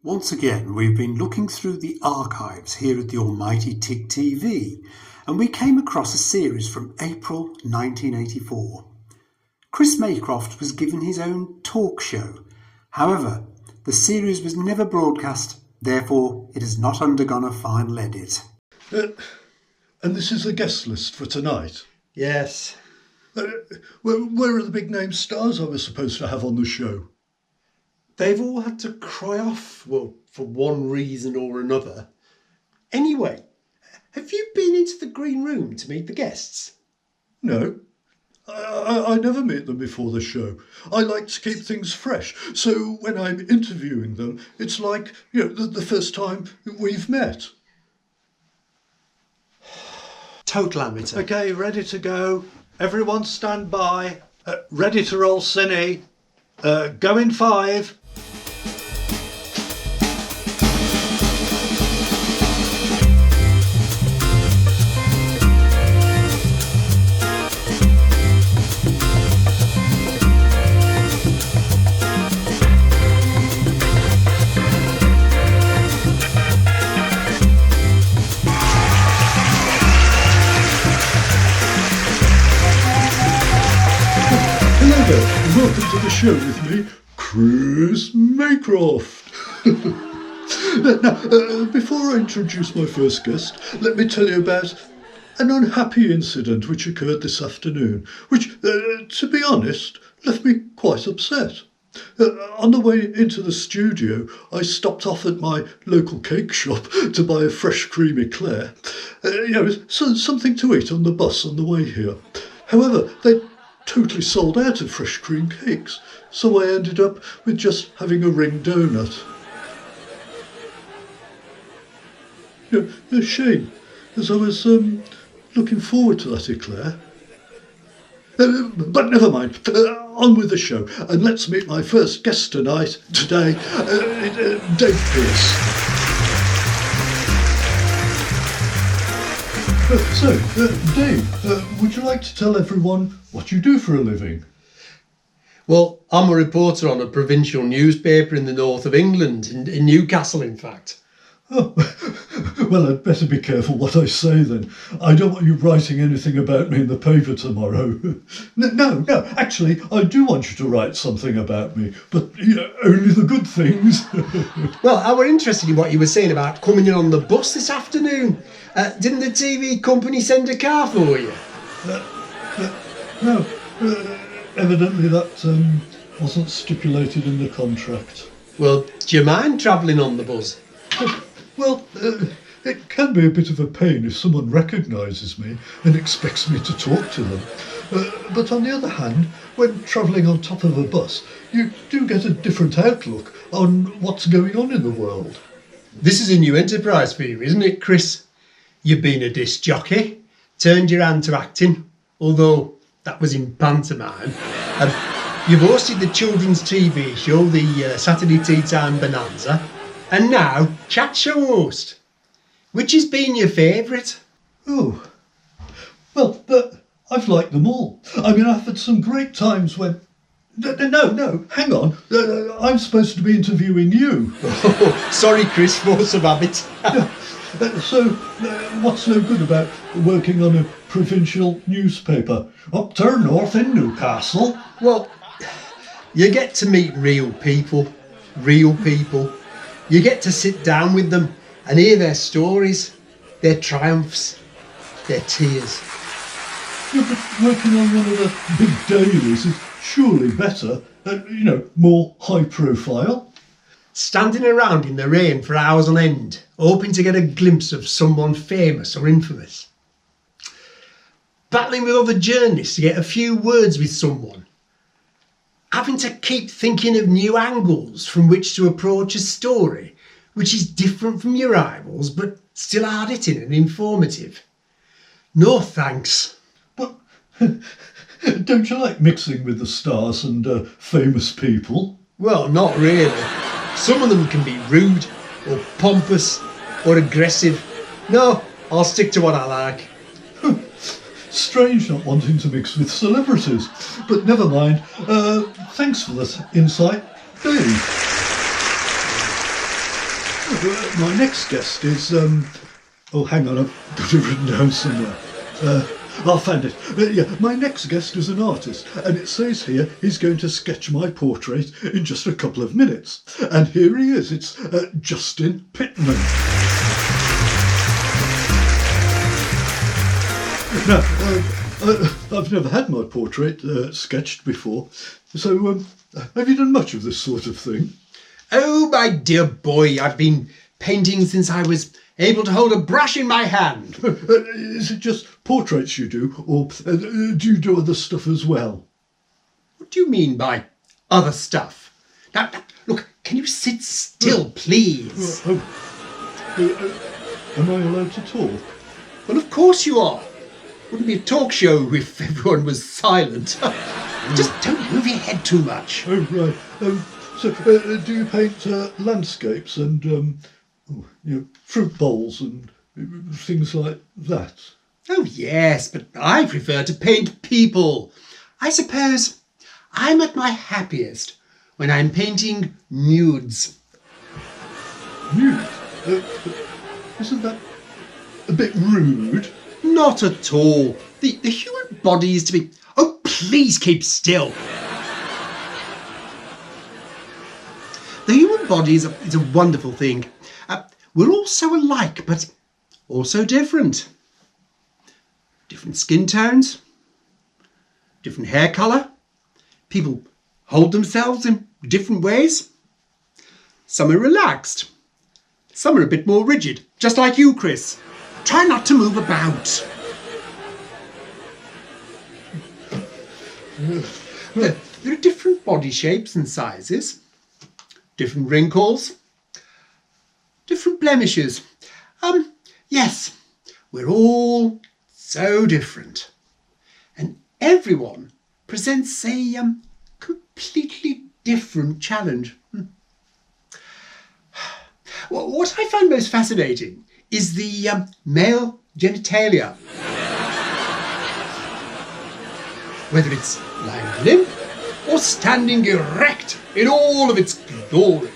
Once again, we've been looking through the archives here at the almighty TIG TV, and we came across a series from April 1984. Chris Maycroft was given his own talk show. However, the series was never broadcast, therefore it has not undergone a final edit. And this is the guest list for tonight? Yes. Where are the big name stars I was supposed to have on the show? They've all had to cry off, well, for one reason or another. Anyway, have you been into the green room to meet the guests? No. I never meet them before the show. I like to keep things fresh, so when I'm interviewing them, it's like, the first time we've met. Total amateur. Okay, ready to go. Everyone stand by. Ready to roll cine. Go in 5. Welcome to the show with me, Chris Maycroft. Now, before I introduce my first guest, let me tell you about an unhappy incident which occurred this afternoon, which, to be honest, left me quite upset. On the way into the studio, I stopped off at my local cake shop to buy a fresh cream eclair. Something to eat on the bus on the way here. However, they totally sold out of fresh cream cakes, so I ended up with just having a ring donut. A shame, as I was looking forward to that eclair. But never mind, on with the show, and let's meet my first guest today, Dave Pearce. Dave, would you like to tell everyone what you do for a living? Well, I'm a reporter on a provincial newspaper in the north of England, in Newcastle, in fact. Oh, well, I'd better be careful what I say then. I don't want you writing anything about me in the paper tomorrow. No, actually, I do want you to write something about me, but only the good things. Well, I were interested in what you were saying about coming in on the bus this afternoon. Didn't the TV company send a car for you? No, evidently that wasn't stipulated in the contract. Well, do you mind travelling on the bus? Well, it can be a bit of a pain if someone recognises me and expects me to talk to them. But on the other hand, when travelling on top of a bus, you do get a different outlook on what's going on in the world. This is a new enterprise for you, isn't it, Chris? You've been a disc jockey, turned your hand to acting, although that was in pantomime. You've hosted the children's TV show, the Saturday Tea Time Bonanza, and now chat show host. Which has been your favourite? Oh, well, I've liked them all. I mean, I've had some great times when... No, hang on. I'm supposed to be interviewing you. Oh, sorry, Chris, force of habit. So, what's so good about working on a provincial newspaper up there north in Newcastle? Well, you get to meet real people. You get to sit down with them and hear their stories, their triumphs, their tears. Yeah, but working on one of the big dailies is surely better, more high profile. Standing around in the rain for hours on end, hoping to get a glimpse of someone famous or infamous. Battling with other journalists to get a few words with someone. Having to keep thinking of new angles from which to approach a story, which is different from your rivals, but still hard-hitting and informative. No thanks. But don't you like mixing with the stars and famous people? Well, not really. Some of them can be rude, or pompous, or aggressive. No, I'll stick to what I like. Strange not wanting to mix with celebrities, but never mind. Thanks for this insight, Dave. My next guest is... Oh, hang on, I've got it written down somewhere. I'll find it. Yeah, my next guest is an artist, and it says here he's going to sketch my portrait in just a couple of minutes. And here he is. It's Justin Pittman. Now, I've never had my portrait sketched before, so have you done much of this sort of thing? Oh, my dear boy, I've been painting since I was able to hold a brush in my hand. Is it just portraits you do, or do you do other stuff as well? What do you mean by other stuff? Now, look, can you sit still, please? Am I allowed to talk? Well, of course you are. Wouldn't be a talk show if everyone was silent. Just don't move your head too much. Oh, right. So, do you paint landscapes and fruit bowls and things like that? Oh, yes, but I prefer to paint people. I suppose I'm at my happiest when I'm painting nudes. Nude? Isn't that a bit rude? Not at all. The human body is to be... Oh, please keep still. The human body is a wonderful thing. We're all so alike, but also different. Different skin tones, different hair colour. People hold themselves in different ways. Some are relaxed. Some are a bit more rigid, just like you, Chris. Try not to move about. There are different body shapes and sizes, different wrinkles, different blemishes. Yes, we're all so different. And everyone presents a completely different challenge. Well, what I find most fascinating is the male genitalia. Whether it's lying limp or standing erect in all of its glory.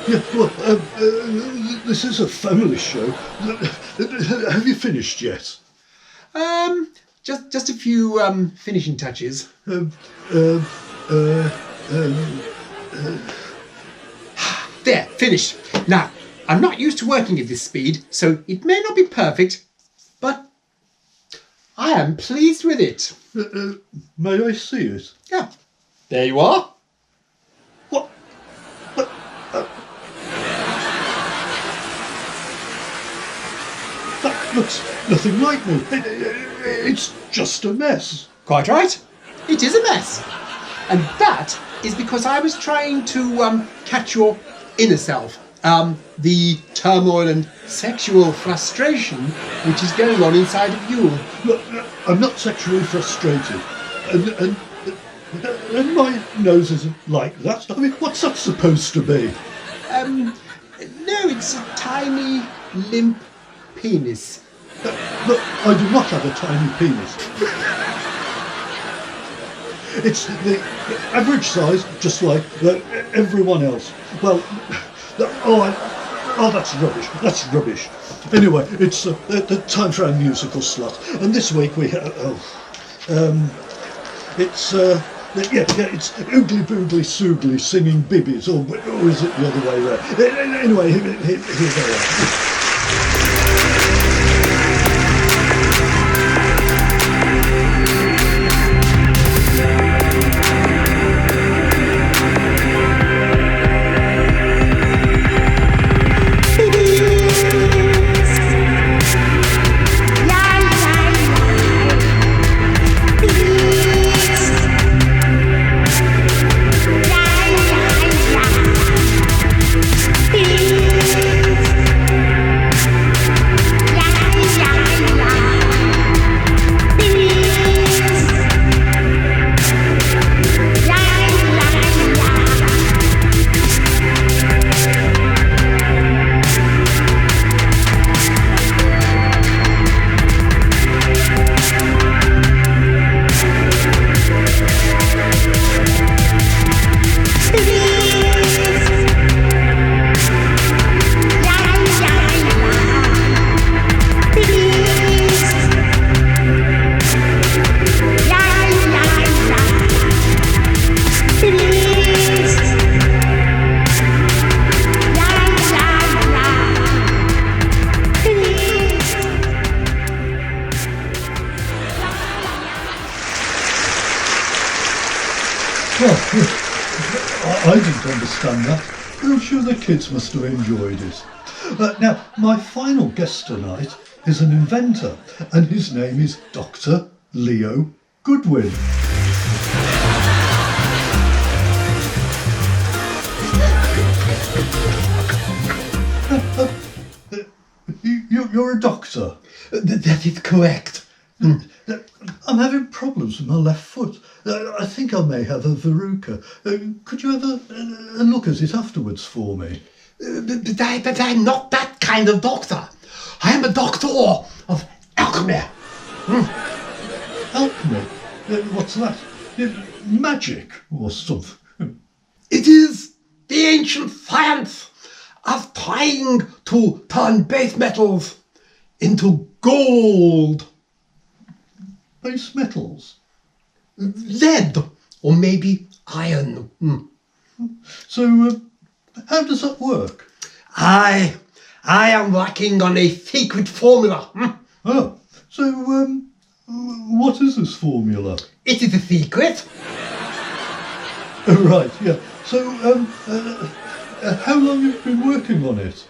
Yeah, well, this is a family show. Have you finished yet? Just a few finishing touches. There, finished. Now, I'm not used to working at this speed, so it may not be perfect, but I am pleased with it. May I see it? Yeah, there you are. What? That looks nothing like me. It's just a mess. Quite right. It is a mess. And that is because I was trying to catch your inner self. The turmoil and sexual frustration which is going on inside of you. Look, I'm not sexually frustrated. And my nose isn't like that. I mean, what's that supposed to be? No, it's a tiny, limp penis. Look, I do not have a tiny penis. It's the average size, just like everyone else. Well, that's rubbish. That's rubbish. Anyway, it's the time for our musical slot, and this week we have. It's Oogly Boogly Soogly singing BiBis, or is it the other way around? Anyway, here they are. I didn't understand that. I'm sure the kids must have enjoyed it. Now, my final guest tonight is an inventor, and his name is Dr. Leo Goodwin. You're a doctor? That is correct. I'm having problems with my left foot. I think I may have a verruca. Could you have a look at it afterwards for me? But I'm not that kind of doctor. I am a doctor of alchemy. Alchemy? What's that? Magic or something? It is the ancient science of trying to turn base metals into gold. Base metals? Lead, or maybe iron. So, how does that work? I am working on a secret formula. Oh, so, what is this formula? It is a secret. Right, yeah. So, how long have you been working on it?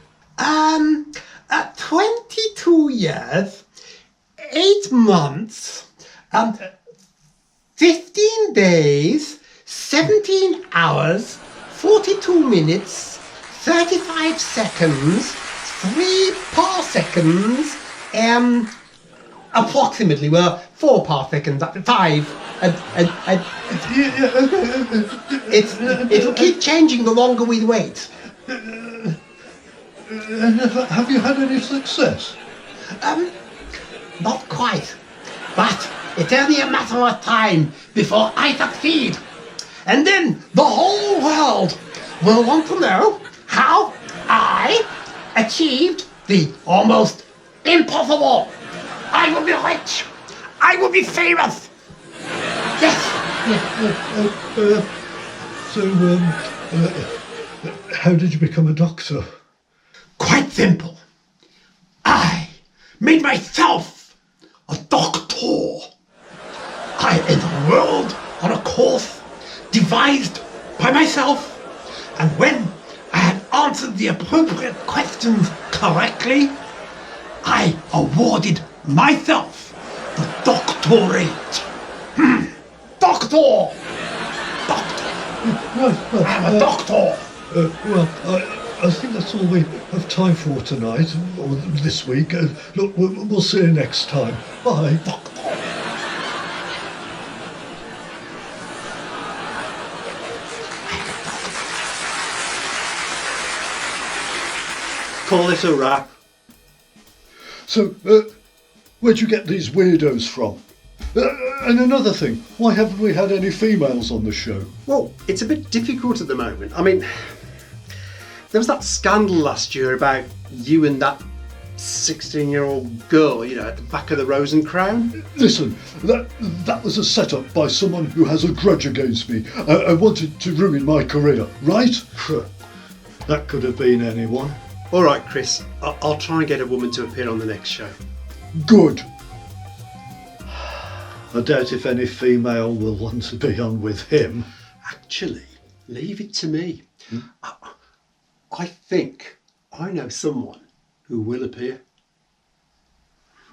22 years, 8 months, 15 days, 17 hours, 42 minutes, 35 seconds, 3 parseconds, approximately, well, 4 parseconds, up to 5, and it'll keep changing the longer we wait. And have you had any success? Not quite, but it's only a matter of time before I succeed. And then the whole world will want to know how I achieved the almost impossible. I will be rich. I will be famous. Yes. How did you become a doctor? Quite simple. I made myself a doctor. I enrolled on a course devised by myself, and when I had answered the appropriate questions correctly, I awarded myself the doctorate. Doctor! Doctor! I'm a doctor! I think that's all we have time for tonight, or this week. Look, we'll see you next time. Bye. Doctor! Call it a wrap. So, where'd you get these weirdos from? And another thing, why haven't we had any females on the show? Well, it's a bit difficult at the moment. I mean, there was that scandal last year about you and that 16-year-old girl, you know, at the back of the Rose and Crown. Listen, that was a setup by someone who has a grudge against me. I wanted to ruin my career, right? That could have been anyone. All right, Chris, I'll try and get a woman to appear on the next show. Good. I doubt if any female will want to be on with him. Actually, leave it to me. I think I know someone who will appear.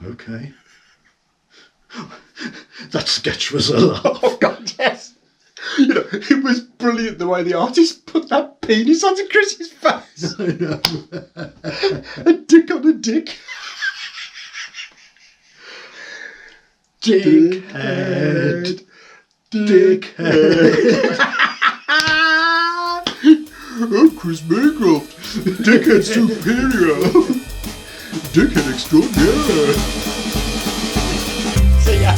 Okay. That sketch was a laugh. Oh, God, yes. You know, it was brilliant the way the artist put that penis onto Chris's face. I know. A dick on a dick. Dickhead. Dickhead. Oh, Chris Maycroft. Dickhead superior. Dickhead extraordinaire. See ya.